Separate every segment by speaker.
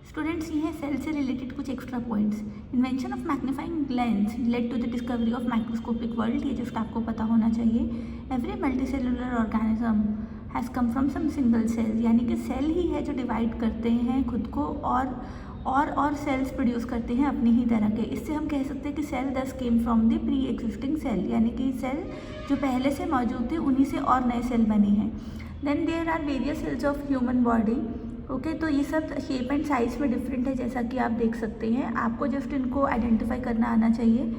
Speaker 1: Students, ये है cell से रिलेटेड कुछ extra points. Invention of magnifying lens led to the discovery of microscopic world, ये just आपको पता होना चाहिए। Every multicellular organism has come from some single cell, यानी कि सेल ही है जो डिवाइड करते हैं खुद को और सेल्स प्रोड्यूस करते हैं अपनी ही तरह के। इससे हम कह सकते हैं कि cell does came from the pre-existing cell, यानी कि सेल जो पहले से मौजूद थे उन्हीं से और नए सेल बने हैं। Then there are various cells of human body. Okay, तो ये सब शेप एंड साइज में डिफरेंट है, जैसा कि आप देख सकते हैं। आपको जस्ट इनको आइडेंटिफाई करना आना चाहिए।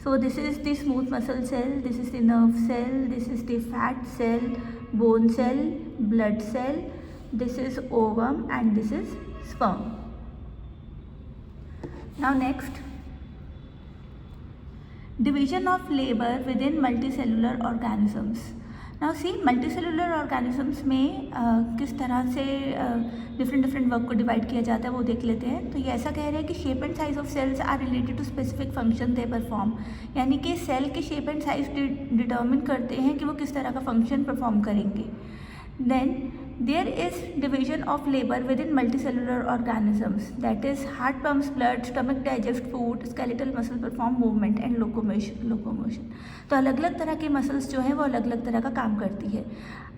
Speaker 1: So this is the smooth muscle cell, this is the nerve cell, this is the fat cell, bone cell, blood cell, this is ovum and this is sperm. Now next, division of labor within multicellular organisms. Now see, multicellular organisms में किस तरह से different work को divide किया जाता है वो देख लेते हैं। तो ये ऐसा कह रहे हैं कि shape and size of cells are related to specific function they perform, यानी कि सेल के शेप एंड साइज डिटर्मिन करते हैं कि वो किस तरह का फंक्शन परफॉर्म करेंगे। Then there is division of labor within multicellular organisms, that is heart pumps blood, stomach digests food, skeletal muscle perform movement and locomotion। तो अलग अलग तरह की मसल्स जो हैं वो अलग अलग तरह का काम करती है।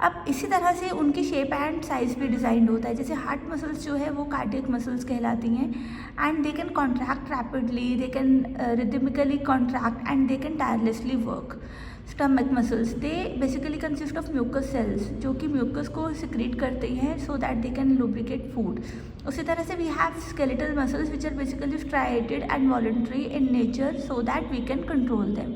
Speaker 1: अब इसी तरह से उनकी शेप एंड साइज भी डिज़ाइन होता है। जैसे हार्ट मसल्स जो है वो कार्डियक मसल्स कहलाती हैं and they can contract rapidly, they can rhythmically contract and they can tirelessly work. Stomach muscles they basically consist of mucus cells, जो कि म्यूकस को सिक्रीट करते हैं so that they can lubricate food. उसी तरह से we have skeletal muscles which are basically striated and voluntary in nature so that we can control them.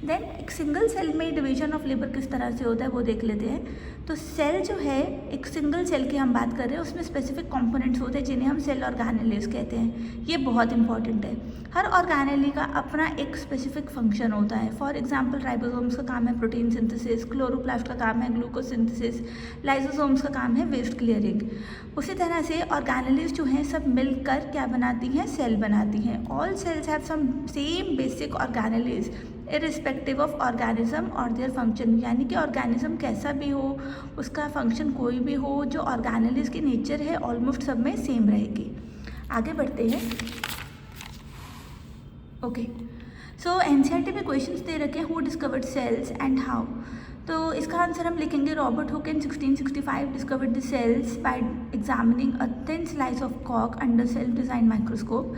Speaker 1: Then एक single cell में डिवीजन ऑफ लेबर किस तरह से होता है वो देख लेते हैं। तो सेल जो है, एक सिंगल सेल की हम बात कर रहे हैं, उसमें स्पेसिफिक कंपोनेंट्स होते हैं जिन्हें हम सेल ऑर्गेनेलीज कहते हैं। ये बहुत इंपॉर्टेंट है। हर ऑर्गेनेली का अपना एक स्पेसिफिक फंक्शन होता है। फॉर एग्जांपल राइबोसोम्स का काम है प्रोटीन सिंथेसिस, क्लोरोप्लास्ट का काम है ग्लूकोज सिंथेसिस, लाइसोसोम्स का काम है वेस्ट क्लियरिंग। उसी तरह से ऑर्गेनेलीज जो हैं सब मिलकर क्या बनाती हैं, सेल बनाती हैं। All cells have some same basic organelles irrespective of organism और देयर फंक्शन, यानी कि ऑर्गेनिज्म कैसा भी हो, उसका फंक्शन कोई भी हो, जो ऑर्गेनेलीज की नेचर है ऑलमोस्ट सब में सेम रहेगी। आगे बढ़ते हैं। ओके, सो एनसीईआरटी में क्वेश्चंस दे रखे हैं, who discovered cells and how. तो इसका आंसर हम लिखेंगे, Robert Hooke in 1665 discovered the cells by examining a thin slice of कॉक under self design microscope.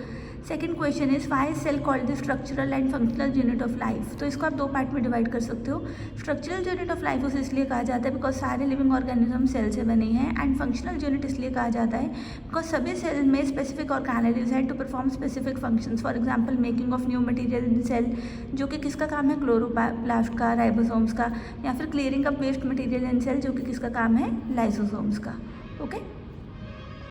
Speaker 1: Second question is why is cell called the structural and functional unit of life. तो इसको आप दो part में divide कर सकते हो। Structural unit of life उसे इसलिए कहा जाता है बिकॉज सारे लिविंग ऑर्गेनिज्म सेल से बने हैं, एंड फंक्शनल यूनिट इसलिए कहा जाता है बिकॉज सभी सेल में स्पेसिफिक ऑर्गेनेलीज हैं to perform specific functions. For example making of new material in cell, जो कि किसका काम है, क्लोरोप्लास्ट का, राइबोसोम्स का, या फिर clearing up waste material in cell, जो कि किसका काम है, लाइसोसोम्स का। ओके।